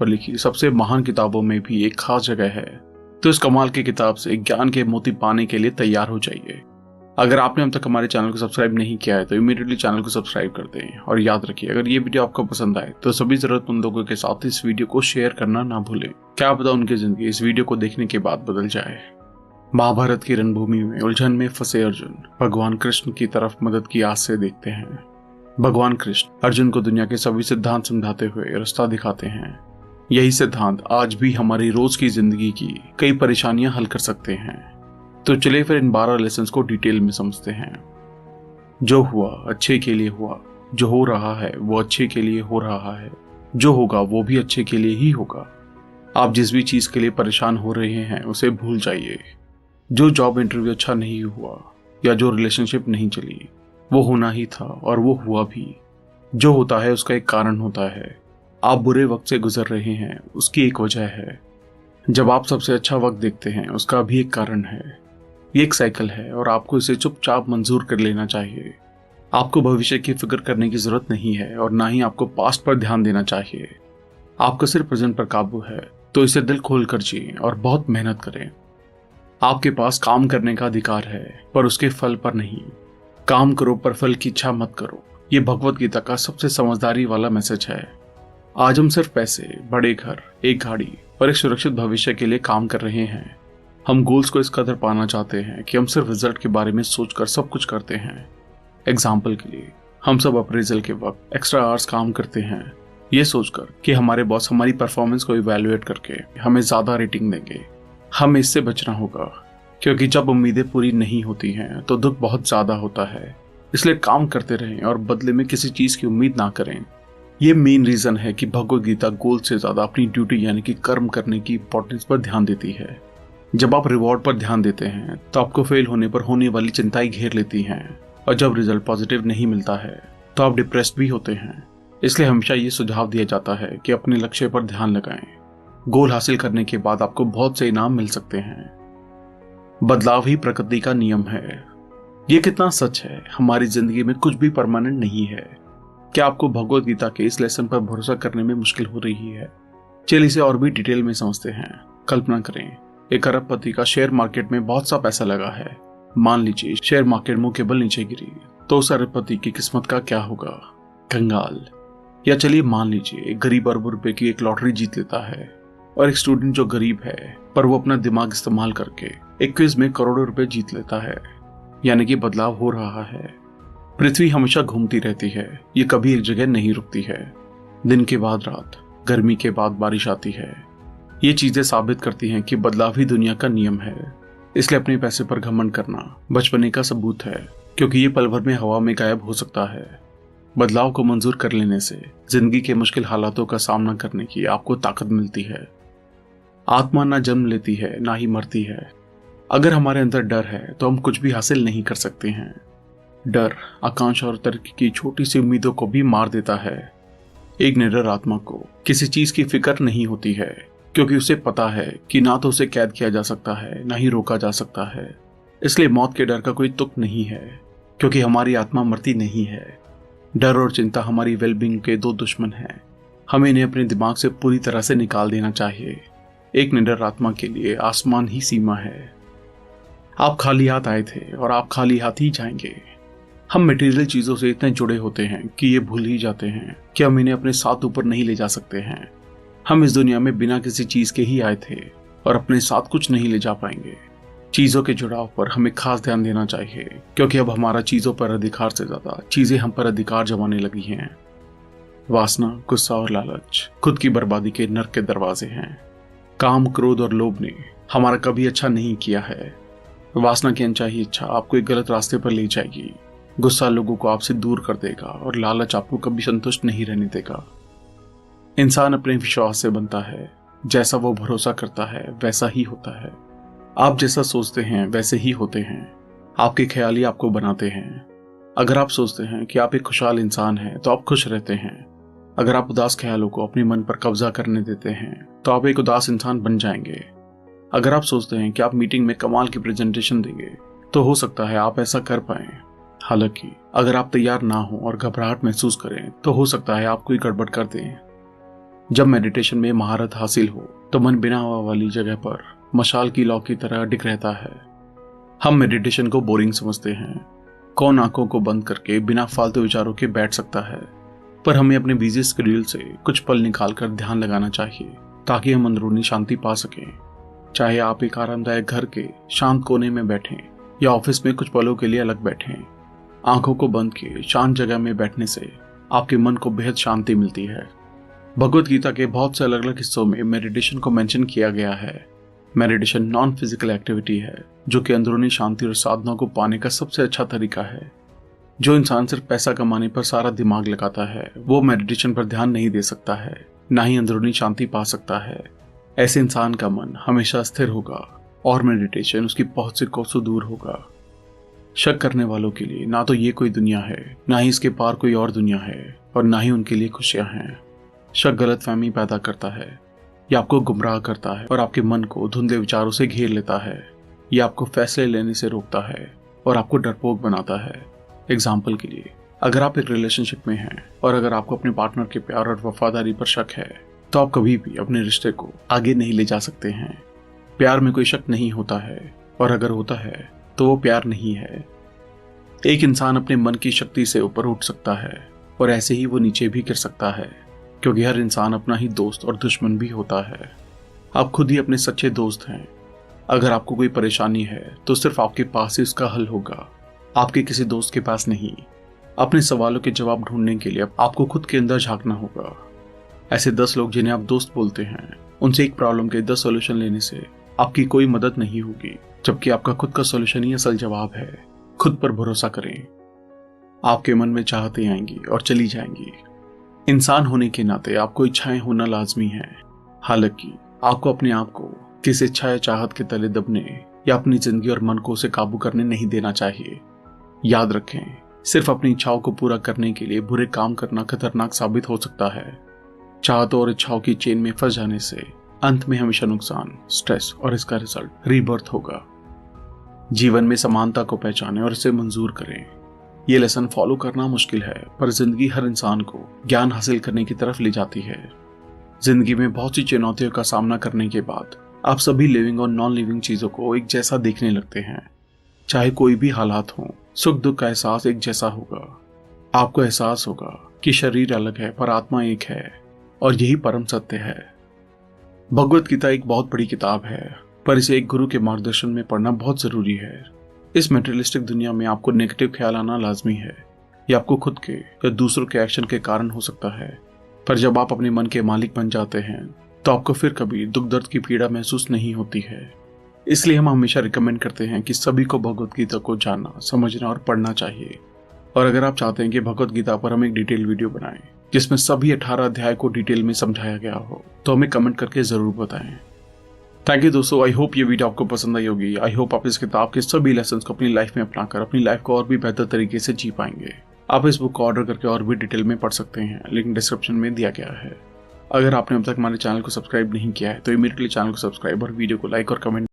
पर लिखी सबसे महान किताबों में भी एक खास जगह है। तो इस कमाल की किताब से ज्ञान के मोती पाने के लिए तैयार हो जाइए। अगर आपने अब तक हमारे चैनल को सब्सक्राइब नहीं किया है तो इमीडिएटली चैनल को सब्सक्राइब कर दें। और याद रखिए, अगर ये वीडियो आपको पसंद आए तो सभी जरूरतमंद लोगों के साथ इस वीडियो को शेयर करना ना भूलें। क्या पता उनकी जिंदगी इस वीडियो को देखने के बाद बदल जाए। महाभारत की रणभूमि में उलझन में फंसे अर्जुन भगवान कृष्ण की तरफ मदद की आस से देखते हैं। भगवान कृष्ण अर्जुन को दुनिया के सभी सिद्धांत समझाते हुए रास्ता दिखाते हैं। यही सिद्धांत आज भी हमारी रोज की जिंदगी की कई परेशानियां हल कर सकते हैं। तो चलिए फिर इन 12 लेसन्स को डिटेल में समझते हैं। जो हुआ अच्छे के लिए हुआ, जो हो रहा है वो अच्छे के लिए हो रहा है, जो होगा वो भी अच्छे के लिए ही होगा। आप जिस भी चीज के लिए परेशान हो रहे हैं उसे भूल जाइए। जो जॉब इंटरव्यू अच्छा नहीं हुआ या जो रिलेशनशिप नहीं चली, वो होना ही था और वो हुआ भी। जो होता है उसका एक कारण होता है। आप बुरे वक्त से गुजर रहे हैं, उसकी एक वजह है। जब आप सबसे अच्छा वक्त देखते हैं उसका भी एक कारण है। ये एक साइकिल है और आपको इसे चुपचाप मंजूर कर लेना चाहिए। आपको भविष्य की फिक्र करने की जरूरत नहीं है और ना ही आपको पास्ट पर ध्यान देना चाहिए। आपको सिर्फ प्रेजेंट पर काबू है, तो इसे दिल खोल कर जिए और बहुत मेहनत करें। आपके पास काम करने का अधिकार है, पर उसके फल पर नहीं। काम करो पर फल की इच्छा मत करो। ये भगवत गीता का सबसे समझदारी वाला मैसेज है। आज हम सिर्फ पैसे, बड़े घर, एक गाड़ी और एक सुरक्षित भविष्य के लिए काम कर रहे हैं। हम गोल्स को इस कदर पाना चाहते हैं कि हम सिर्फ रिजल्ट के बारे में सोचकर सब कुछ करते हैं। एग्जाम्पल के लिए, हम सब अप्रेजल के वक्त एक्स्ट्रा आवर्स काम करते हैं, ये सोचकर कि हमारे बॉस हमारी परफॉर्मेंस को इवैल्यूएट करके हमें ज्यादा रेटिंग देंगे। हमें इससे बचना होगा, क्योंकि जब उम्मीदें पूरी नहीं होती हैं तो दुख बहुत ज्यादा होता है। इसलिए काम करते रहें और बदले में किसी चीज की उम्मीद ना करें। ये मेन रीजन है कि भगवत गीता गोल से ज्यादा अपनी ड्यूटी यानी कि कर्म करने की इंपॉर्टेंस पर ध्यान देती है। जब आप रिवॉर्ड पर ध्यान देते हैं तो आपको फेल होने पर होने वाली चिंताएं घेर लेती हैं, और जब रिजल्ट पॉजिटिव नहीं मिलता है तो आप डिप्रेस्ड भी होते हैं। इसलिए हमेशा ये सुझाव दिया जाता है कि अपने लक्ष्य पर ध्यान लगाएं। गोल हासिल करने के बाद आपको बहुत से इनाम मिल सकते हैं। बदलाव ही प्रकृति का नियम है। ये कितना सच है। हमारी जिंदगी में कुछ भी परमानेंट नहीं है। क्या आपको भगवत गीता के इस लेसन पर भरोसा करने में मुश्किल हो रही है? चलिए इसे और भी डिटेल में समझते हैं। कल्पना करें, एक अरबपति का शेयर मार्केट में बहुत सा पैसा लगा है। मान लीजिए शेयर मार्केट मुंह के बल नीचे गिरी, तो उस अरबपति की किस्मत का क्या होगा? कंगाल। या चलिए मान लीजिए एक गरीब अरबों रुपए की एक लॉटरी जीत लेता है, और एक स्टूडेंट जो गरीब है पर वो अपना दिमाग इस्तेमाल करके एक क्विज में करोड़ों रुपए जीत लेता है। यानी कि बदलाव हो रहा है। पृथ्वी हमेशा घूमती रहती है, ये कभी एक जगह नहीं रुकती है। दिन के बाद रात, गर्मी के बाद बारिश आती है। ये चीजें साबित करती हैं कि बदलाव ही दुनिया का नियम है। इसलिए अपने पैसे पर घमंड करना बचपने का सबूत है, क्योंकि ये पल भर में हवा में गायब हो सकता है। बदलाव को मंजूर कर लेने से जिंदगी के मुश्किल हालातों का सामना करने की आपको ताकत मिलती है। आत्मा ना जन्म लेती है ना ही मरती है। अगर हमारे अंदर डर है तो हम कुछ भी हासिल नहीं कर सकते हैं। डर, आकांक्षा और तरक्की की छोटी सी उम्मीदों को भी मार देता है। एक निडर आत्मा को किसी चीज की फिक्र नहीं होती है, क्योंकि उसे पता है कि ना तो उसे कैद किया जा सकता है ना ही रोका जा सकता है। इसलिए मौत के डर का कोई तुक नहीं है, क्योंकि हमारी आत्मा मरती नहीं है। डर और चिंता हमारी वेलबींग के दो दुश्मन हैं। हमें इन्हें अपने दिमाग से पूरी तरह से निकाल देना चाहिए। एक निडर आत्मा के लिए आसमान ही सीमा है। आप खाली हाथ आए थे और आप खाली हाथ ही जाएंगे। हम मटेरियल चीजों से इतने जुड़े होते हैं कि ये भूल ही जाते हैं कि हम इन्हें अपने साथ ऊपर नहीं ले जा सकते हैं। हम इस दुनिया में बिना किसी चीज के ही आए थे और अपने साथ कुछ नहीं ले जा पाएंगे। चीजों के जुड़ाव पर हमें खास ध्यान देना चाहिए, क्योंकि अब हमारा चीजों पर अधिकार से ज्यादा चीजें हम पर अधिकार जमाने लगी हैं। वासना, गुस्सा और लालच खुद की बर्बादी के नर्क के दरवाजे हैं। काम, क्रोध और लोभ ने हमारा कभी अच्छा नहीं किया है। वासना की अनचाही इच्छा आपको एक गलत रास्ते पर ले जाएगी। गुस्सा लोगों को आपसे दूर कर देगा और लालच आपको कभी संतुष्ट नहीं रहने देगा। इंसान अपने विश्वास से बनता है। जैसा वो भरोसा करता है वैसा ही होता है। आप जैसा सोचते हैं वैसे ही होते हैं। आपके ख्याल ही आपको बनाते हैं। अगर आप सोचते हैं कि आप एक खुशहाल इंसान हैं तो आप खुश रहते हैं। अगर आप उदास ख्यालों को अपने मन पर कब्जा करने देते हैं तो आप एक उदास इंसान बन जाएंगे। अगर आप सोचते हैं कि आप मीटिंग में कमाल की प्रेजेंटेशन देंगे तो हो सकता है आप ऐसा कर पाएं। हालांकि अगर आप तैयार ना हो और घबराहट महसूस करें तो हो सकता है आप कोई गड़बड़ कर दें। जब मेडिटेशन में महारत हासिल हो तो मन बिना हवा वाली जगह पर मशाल की लौ की तरह अडिग रहता है। हम मेडिटेशन को बोरिंग समझते हैं। कौन आंखों को बंद करके बिना फालतू विचारों के बैठ सकता है? पर हमें अपने बिजी शेड्यूल से कुछ पल निकालकर ध्यान लगाना चाहिए ताकि हम अंदरूनी शांति पा सकें। चाहे आप एक आरामदायक घर के शांत कोने में बैठें या ऑफिस में कुछ पलों के लिए अलग बैठें, आंखों को बंद किए शांत जगह में बैठने से आपके मन को बेहद शांति मिलती है। भगवत गीता के बहुत से अलग अलग हिस्सों में मेडिटेशन को मेंशन किया गया है। मेडिटेशन नॉन फिजिकल एक्टिविटी है जो कि अंदरूनी शांति और साधना को पाने का सबसे अच्छा तरीका है। जो इंसान सिर्फ पैसा कमाने पर सारा दिमाग लगाता है वो मेडिटेशन पर ध्यान नहीं दे सकता है, ना ही अंदरूनी शांति पा सकता है। ऐसे इंसान का मन हमेशा स्थिर होगा और मेडिटेशन उसकी पहुंच से कोसों दूर होगा। शक करने वालों के लिए ना तो ये कोई दुनिया है, ना ही इसके पार कोई और दुनिया है, और ना ही उनके लिए खुशियां हैं। शक गलतफहमी पैदा करता है, यह आपको गुमराह करता है और आपके मन को धुंधले विचारों से घेर लेता है। यह आपको फैसले लेने से रोकता है और आपको डरपोक बनाता है। एग्जाम्पल के लिए, अगर आप एक रिलेशनशिप में हैं और अगर आपको अपने पार्टनर के प्यार और वफादारी पर शक है तो आप कभी भी अपने रिश्ते को आगे नहीं ले जा सकते हैं। प्यार में कोई शक नहीं होता है, और अगर होता है तो वो प्यार नहीं है। एक इंसान अपने मन की शक्ति से ऊपर उठ सकता है और ऐसे ही वो नीचे भी गिर सकता है, क्योंकि हर इंसान अपना ही दोस्त और दुश्मन भी होता है। आप खुद ही अपने सच्चे दोस्त हैं। अगर आपको कोई परेशानी है तो सिर्फ आपके पास ही उसका हल होगा, आपके किसी दोस्त के पास नहीं। अपने सवालों के जवाब ढूंढने के लिए आपको खुद के अंदर झांकना होगा। ऐसे 10 लोग जिन्हें आप दोस्त बोलते हैं, उनसे एक प्रॉब्लम के 10 सॉल्यूशन लेने से आपकी कोई मदद नहीं होगी, जबकि आपका खुद का सॉल्यूशन ही असल जवाब है। खुद पर भरोसा करें। आपके मन में चाहतें आएंगी और चली जाएंगी। इंसान होने के नाते आपको इच्छाएं होना लाजमी है। हालांकि आपको अपने आप को किसी इच्छा या चाहत के तले दबने या अपनी जिंदगी और मन को उसे काबू करने नहीं देना चाहिए। याद रखें, सिर्फ अपनी इच्छाओं को पूरा करने के लिए बुरे काम करना खतरनाक साबित हो सकता है। चाहतों और इच्छाओं की चेन में फंस जाने से अंत में हमेशा नुकसान, स्ट्रेस और इसका रिजल्ट रीबर्थ होगा। जीवन में समानता को पहचानें और इसे मंजूर करें। ये लेसन फॉलो करना मुश्किल है, पर जिंदगी हर इंसान को ज्ञान हासिल करने की तरफ ले जाती है। जिंदगी में बहुत सी चुनौतियों का सामना करने के बाद आप सभी लिविंग और नॉन लिविंग चीजों को एक जैसा देखने लगते हैं। चाहे कोई भी हालात हो, सुख दुख का एहसास एक जैसा होगा। आपको एहसास होगा कि शरीर अलग है पर आत्मा एक है, और यही परम सत्य है। भगवत गीता एक बहुत बड़ी किताब है, पर इसे एक गुरु के मार्गदर्शन में पढ़ना बहुत जरूरी है। इस मटेरियलिस्टिक दुनिया में आपको नेगेटिव ख्याल आना लाजमी है। यह आपको खुद के या दूसरों के एक्शन के कारण हो सकता है, पर जब आप अपने मन के मालिक बन जाते हैं तो आपको फिर कभी दुख दर्द की पीड़ा महसूस नहीं होती है। इसलिए हम हमेशा रिकमेंड करते हैं कि सभी को भगवत गीता को जानना, समझना और पढ़ना चाहिए। और अगर आप चाहते हैं कि भगवत गीता पर हम एक डिटेल वीडियो बनाएं जिसमें सभी 18 अध्याय को डिटेल में समझाया गया हो, तो हमें कमेंट करके जरूर बताएं। थैंक यू दोस्तों, आई होप ये वीडियो आपको पसंद आई होगी। आई होप आप इस किताब के सभी लेसन्स को अपनी लाइफ में अपनाकर अपनी लाइफ को और भी बेहतर तरीके से जी पाएंगे। आप इस बुक को ऑर्डर करके और भी डिटेल में पढ़ सकते हैं, लिंक डिस्क्रिप्शन में दिया गया है। अगर आपने अब तक हमारे चैनल को सब्सक्राइब नहीं किया है तो इमीडिएटली चैनल को सब्सक्राइब और वीडियो को लाइक और कमेंट